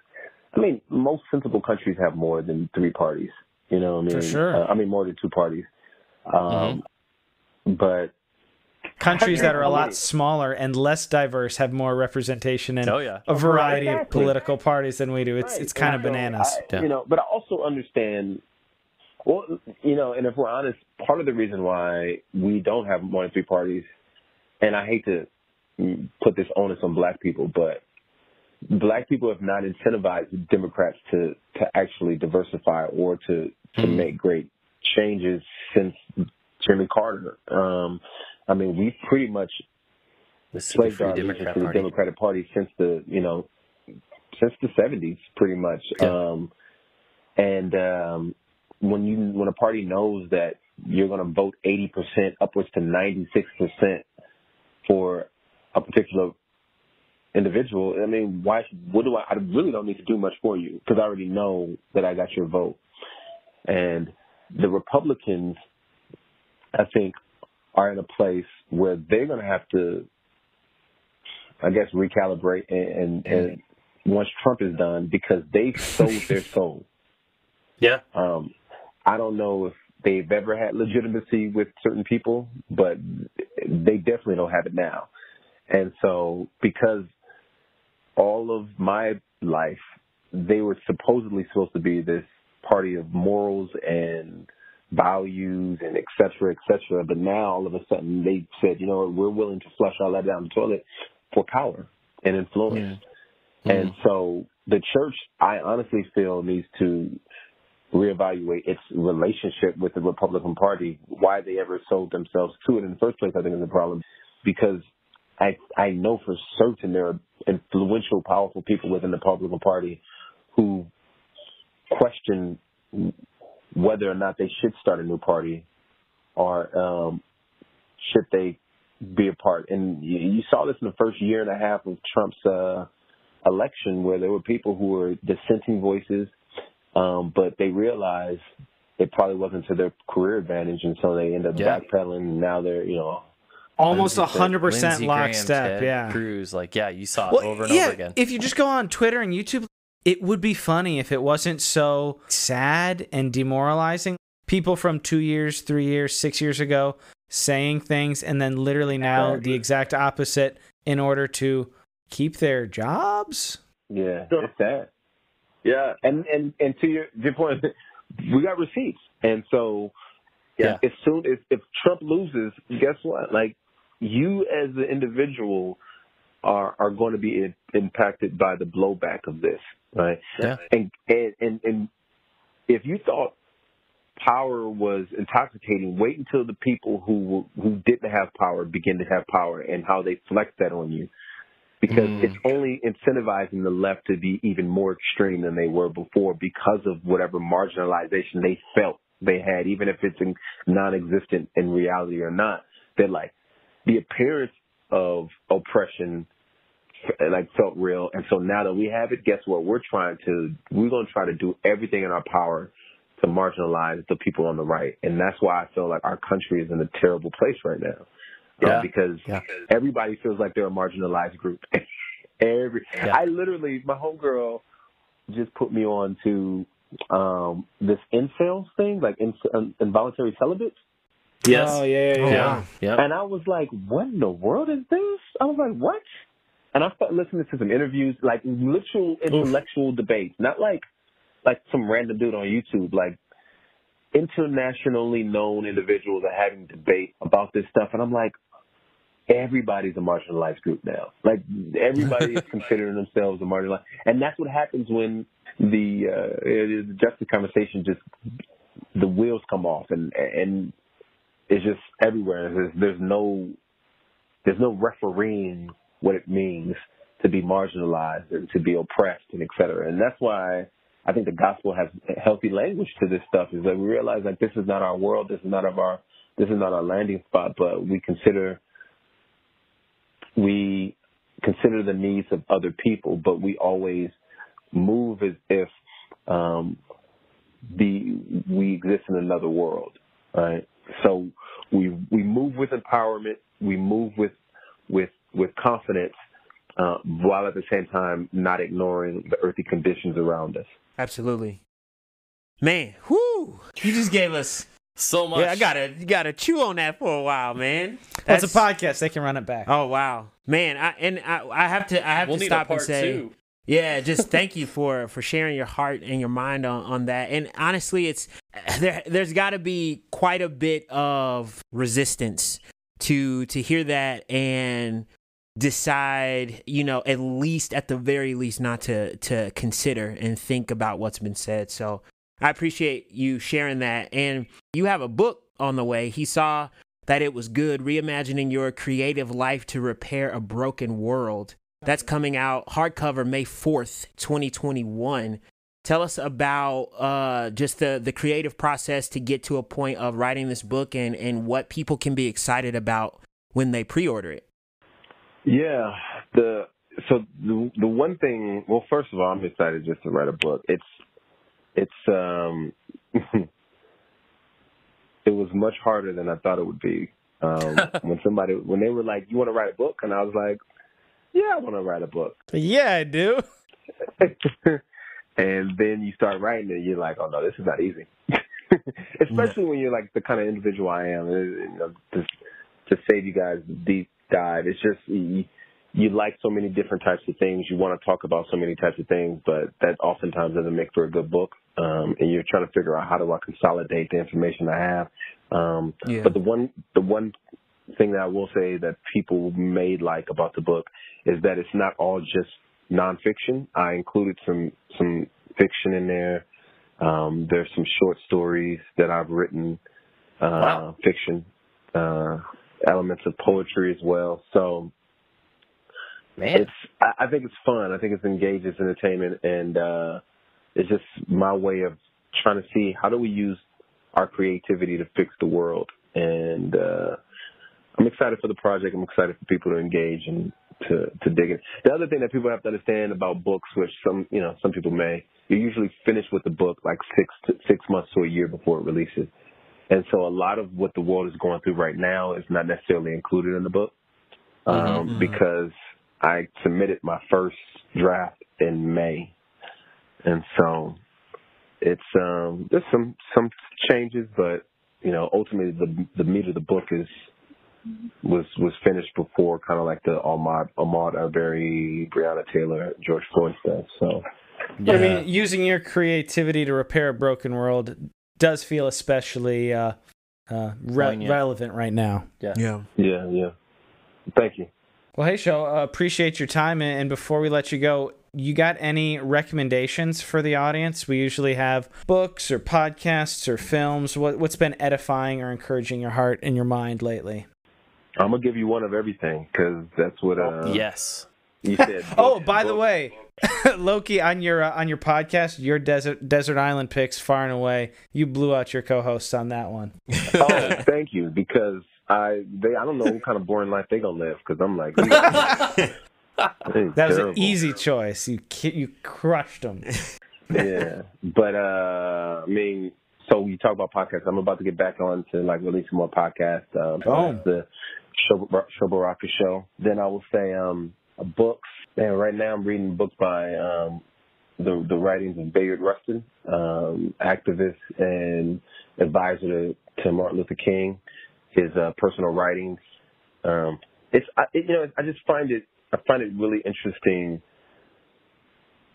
most sensible countries have more than three parties, For sure. More than two parties. But countries that are a lot smaller and less diverse have more representation in a variety of political parties than we do. It's kind of bananas. But I also understand, and if we're honest, part of the reason why we don't have more than three parties, and I hate to put this onus on black people, but black people have not incentivized Democrats to actually diversify or to make great changes since Jimmy Carter. We've pretty much slaved our allegiance to the Democratic Party since the 70s, pretty much. Yeah. When a party knows that you're going to vote 80%, upwards to 96% for a particular individual, I really don't need to do much for you, because I already know that I got your vote. And the Republicans, I think, are in a place where they're going to have to I guess, recalibrate and once Trump is done, because they've sold their soul. Yeah. I don't know if they've ever had legitimacy with certain people, but they definitely don't have it now. And so because all of my life, they were supposedly supposed to be this party of morals and values and et cetera, but now all of a sudden they said, you know what, we're willing to flush all that down the toilet for power and influence. Yeah. And so the church, I honestly feel, needs to reevaluate its relationship with the Republican Party, why they ever sold themselves to it in the first place. I think is a problem, because I know for certain there are influential, powerful people within the Republican Party who question whether or not they should start a new party or should they be a part. And you saw this in the first year and a half of Trump's election, where there were people who were dissenting voices, but they realized it probably wasn't to their career advantage, and so they ended up backpedaling, and now they're, almost 100% Lindsey lockstep. Graham, Ted Cruz, you saw it over and over again. If you just go on Twitter and YouTube, it would be funny if it wasn't so sad and demoralizing. People from 2 years, 3 years, 6 years ago saying things, and then literally now the exact opposite in order to keep their jobs. Yeah, it's sad. Yeah, and to your point, we got receipts, and so as soon as if Trump loses, guess what? You as an individual are going to be impacted by the blowback of this, right? Yeah. And if you thought power was intoxicating, wait until the people who didn't have power begin to have power and how they flex that on you. Because it's only incentivizing the left to be even more extreme than they were before, because of whatever marginalization they felt they had, even if it's non-existent in reality or not. They're the appearance of oppression felt real. And so now that we have it, guess what? We're going to try to do everything in our power to marginalize the people on the right. And that's why I feel like our country is in a terrible place right now. Because everybody feels like they're a marginalized group. I literally, my homegirl just put me on to this incels thing, involuntary celibate. Yes. Oh, yeah. And I was like, what in the world is this? I was like, what? And I started listening to some interviews, literal intellectual debates, not like some random dude on YouTube, internationally known individuals are having debate about this stuff. And I'm like, everybody's a marginalized group now. Everybody is considering themselves a marginalized. And that's what happens when the justice conversation the wheels come off and it's just everywhere. There's no refereeing what it means to be marginalized and to be oppressed and et cetera. And that's why I think the gospel has healthy language to this stuff, is that we realize this is not our world, this is not our landing spot, but we consider the needs of other people, but we always move as if we exist in another world, right? So we move with empowerment, we move with confidence, while at the same time not ignoring the earthly conditions around us. Absolutely. Man, whoo! You just gave us so much. Yeah, you gotta chew on that for a while, man. That's a podcast. They can run it back. Oh wow, man! I have to stop and say, yeah, just thank you for sharing your heart and your mind on that. And honestly, there's got to be quite a bit of resistance to hear that and decide, at the very least, not to consider and think about what's been said. So I appreciate you sharing that. And you have a book on the way. He saw that it was good, reimagining your creative life to repair a broken world. That's coming out hardcover May 4th, 2021. Tell us about just the creative process to get to a point of writing this book and what people can be excited about when they pre-order it. Yeah. The one thing, well, first of all, I'm excited just to write a book. It was much harder than I thought it would be. When they were like, you want to write a book? And I was like, yeah, I want to write a book. Yeah, I do. And then you start writing it, you're like, oh no, this is not easy. Especially when you're like the kind of individual I am. To save you guys the deep dive, it's just you like so many different types of things. You want to talk about so many types of things, but that oftentimes doesn't make for a good book. And you're trying to figure out, how do I consolidate the information I have? But the one thing that I will say that people may like about the book is that it's not all just nonfiction. I included some fiction in there. There's some short stories that I've written, fiction, elements of poetry as well. So, Man, I think it's fun. I think it's engaging, it's entertainment, and it's just my way of trying to see, how do we use our creativity to fix the world. And I'm excited for the project. I'm excited for people to engage and to dig in. The other thing that people have to understand about books, which some people may, you usually finish with the book like 6 months to a year before it releases. And so a lot of what the world is going through right now is not necessarily included in the book, because I submitted my first draft in May. And so it's there's some changes, but ultimately the meat of the book was finished before kind of like the Ahmaud Arbery, Breonna Taylor, George Floyd stuff. So I mean, using your creativity to repair a broken world does feel especially relevant right now. Yeah. Thank you. Well, hey, Sho, appreciate your time. And before we let you go, you got any recommendations for the audience? We usually have books or podcasts or films. What's been edifying or encouraging your heart and your mind lately? I'm going to give you one of everything, because that's what yes. you said. Oh, by the way, Loki, on your podcast, your desert island picks, far and away, you blew out your co-hosts on that one. Oh, thank you, because I don't know what kind of boring life they gonna live, because I'm like, that was an easy choice. You crushed them. Yeah, but I mean, so you talk about podcasts. I'm about to get back on to like release more podcasts. The Sho Baraka show. Then I will say books. And right now I'm reading books by the writings of Bayard Rustin, activist and advisor to Martin Luther King. His personal writings. I just find it really interesting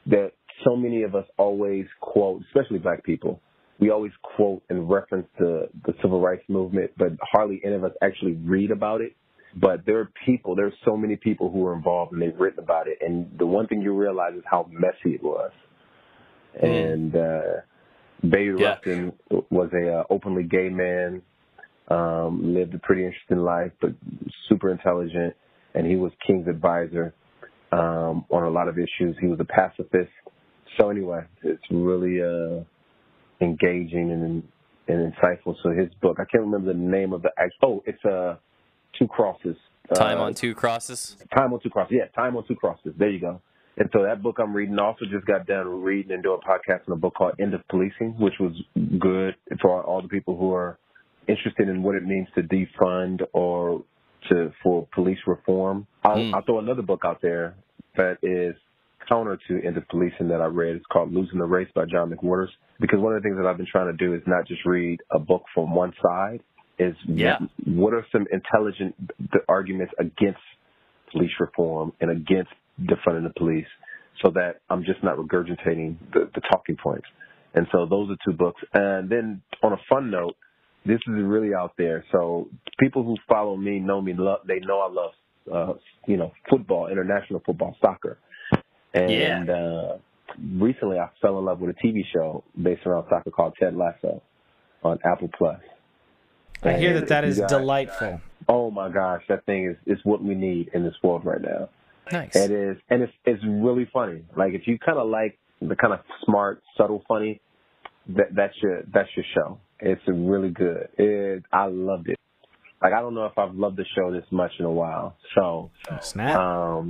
that so many of us always quote, especially Black people, we always quote and reference the civil rights movement, but hardly any of us actually read about it. But there's so many people who are involved and they've written about it. And the one thing you realize is how messy it was. And Bayard Rustin was a openly gay man, lived a pretty interesting life, but super intelligent. And he was King's advisor on a lot of issues. He was a pacifist. So anyway, it's really engaging and insightful. So his book, I can't remember the name of it's Two Crosses. Time on Two Crosses? Time on Two Crosses. Yeah, Time on Two Crosses. There you go. And so that book I'm reading, also just got done reading and doing a podcast on a book called End of Policing, which was good for all the people who are interested in what it means to defund or for police reform. I'll throw another book out there that is counter to End of Policing that I read. It's called Losing the Race by John McWhorters. Because one of the things that I've been trying to do is not just read a book from one side, is what are some intelligent arguments against police reform and against defunding the police, so that I'm just not regurgitating the talking points. And so those are two books. And then on a fun note, this is really out there. So people who follow me know me. They know I love, football, international football, soccer. And recently I fell in love with a TV show based around soccer called Ted Lasso on Apple Plus. I hear that is delightful. Oh my gosh, that thing is what we need in this world right now. Nice. It is, and it's really funny. Like if you kind of like the kind of smart, subtle funny, that's your show. It's really good. I loved it. Like I don't know if I've loved the show this much in a while. So snap.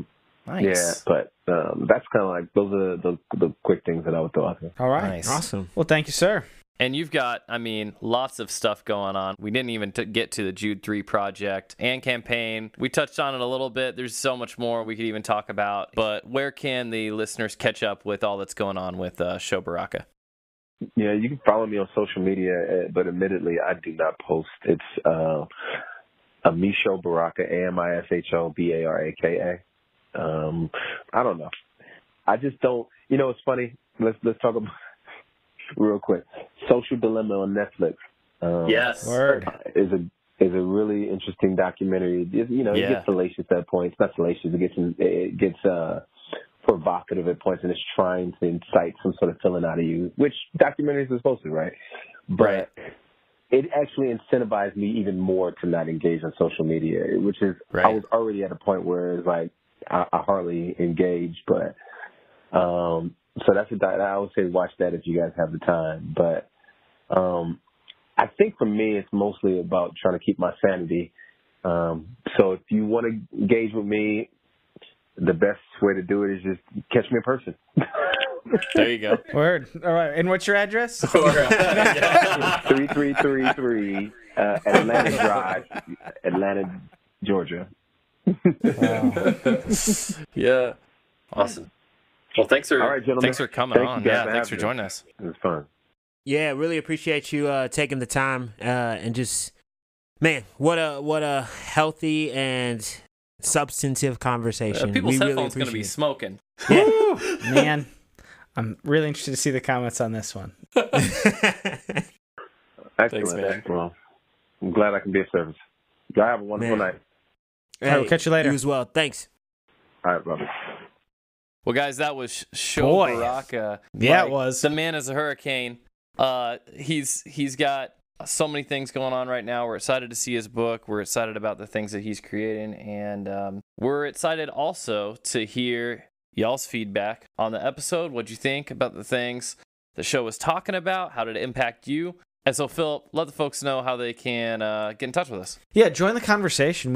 Nice. Yeah, but that's kind of like those are the quick things that I would throw out there. All right, nice. Awesome. Well, thank you, sir. And you've got, I mean, lots of stuff going on. We didn't even get to the Jude 3 project and campaign. We touched on it a little bit. There's so much more we could even talk about. But where can the listeners catch up with all that's going on with Sho Baraka? Yeah, you can follow me on social media, but admittedly, I do not post. It's Sho Baraka, AMISHOBARAKA. I don't know. I just don't. You know, it's funny. Let's talk about real quick. Social Dilemma on Netflix. Yes, is a really interesting documentary. It gets salacious at points. Not salacious. It gets provocative at points, and it's trying to incite some sort of feeling out of you, which documentaries are supposed to, right? But it actually incentivized me even more to not engage on social media, which is I was already at a point where it's like I hardly engage, but so that's I would say watch that if you guys have the time. But I think for me, it's mostly about trying to keep my sanity. So if you want to engage with me, the best way to do it is just catch me in person. There you go. Word. All right. And what's your address? 3333 Atlanta Drive, Atlanta, Georgia. Yeah. Awesome. Well, thanks for coming on. Yeah, thanks for joining us. It was fun. Yeah, really appreciate you taking the time and just, man, what a healthy and substantive conversation. People's we headphones really going to be smoking. Yeah. Man, I'm really interested to see the comments on this one. Excellent. Thanks, man. Well, I'm glad I can be of service. Y'all have a wonderful night. Hey, All right, we'll catch you later. You as well. Thanks. All right, brother. Well, guys, that was Sho Baraka. Yeah, it was. The man is a hurricane. He's got so many things going on right now. We're excited to see his book. We're excited about the things that he's creating. And we're excited also to hear y'all's feedback on the episode. What'd you think about the things the show was talking about? How did it impact you? And so, Phil, let the folks know how they can get in touch with us. Yeah, join the conversation.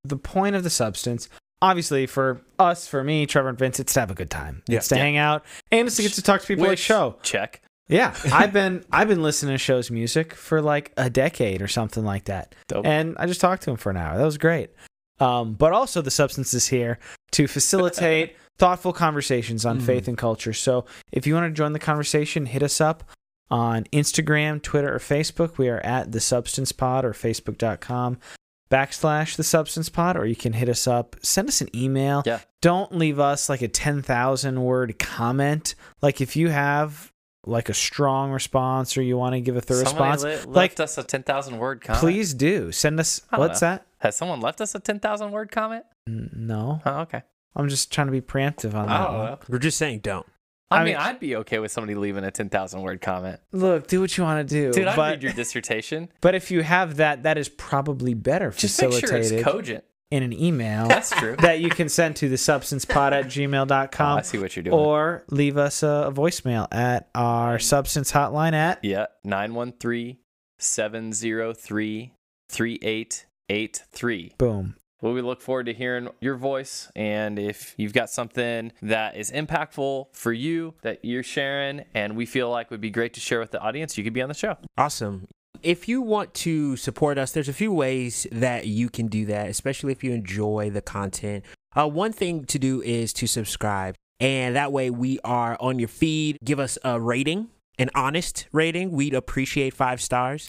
The point of the substance, obviously, for us, for me, Trevor and Vince, it's to have a good time. Yeah. It's to hang out, and it's to get to talk to people like Sho. Check. Yeah, I've been listening to Sho's music for like a decade or something like that. Dope. And I just talked to him for an hour. That was great. But also the substance is here to facilitate thoughtful conversations on faith and culture. So if you want to join the conversation, hit us up on Instagram, Twitter, or Facebook. We are at The Substance Pod, or facebook.com/The Substance Pod, or you can hit us up, send us an email. Yeah. Don't leave us like a 10,000 word comment. Like if you have like a strong response or you want to give a third response, left us a 10,000 word comment. Please do send us. What's that? Has someone left us a 10,000 word comment? No. Oh, okay. I'm just trying to be preemptive on that one. We're just saying don't. I mean, I'd be okay with somebody leaving a 10,000 word comment. Look, do what you want to do. Dude, I'd read your dissertation. But if you have that is probably better just make facilitated sure it's cogent in an email. That's true. That you can send to thesubstancepod@gmail.com. I see what you're doing. Or leave us a voicemail at our substance hotline at 913-703-3883. Boom. Well, we look forward to hearing your voice, and if you've got something that is impactful for you that you're sharing and we feel like would be great to share with the audience, you could be on the show. Awesome. If you want to support us, there's a few ways that you can do that, especially if you enjoy the content. One thing to do is to subscribe, and that way we are on your feed. Give us a rating, an honest rating. We'd appreciate 5 stars.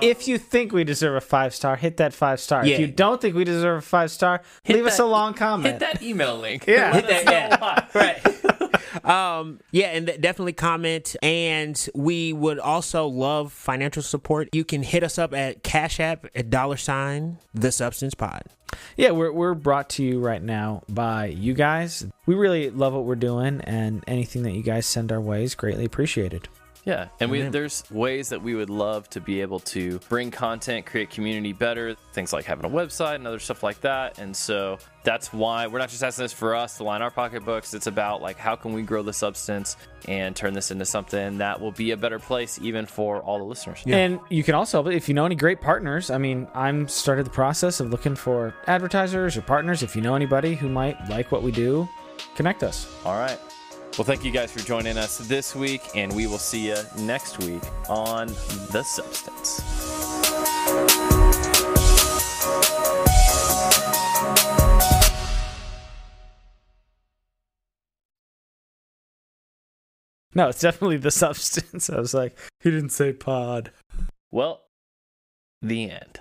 If you think we deserve a 5-star, hit that 5-star. Yeah. If you don't think we deserve a 5-star, leave us a long comment. Hit that email link. Yeah. Let us know why. Right. And definitely comment. And we would also love financial support. You can hit us up at Cash App at $ The Substance Pod. Yeah, we're brought to you right now by you guys. We really love what we're doing, and anything that you guys send our way is greatly appreciated. Yeah, and there's ways that we would love to be able to bring content, create community better, things like having a website and other stuff like that. And so that's why we're not just asking this for us to line our pocketbooks. It's about like, how can we grow the substance and turn this into something that will be a better place even for all the listeners. Yeah. And you can also, if you know any great partners, I'm started the process of looking for advertisers or partners. If you know anybody who might like what we do, connect us. All right. Well, thank you guys for joining us this week, and we will see you next week on The Substance. No, it's definitely The Substance. I was like, he didn't say pod. Well, the end.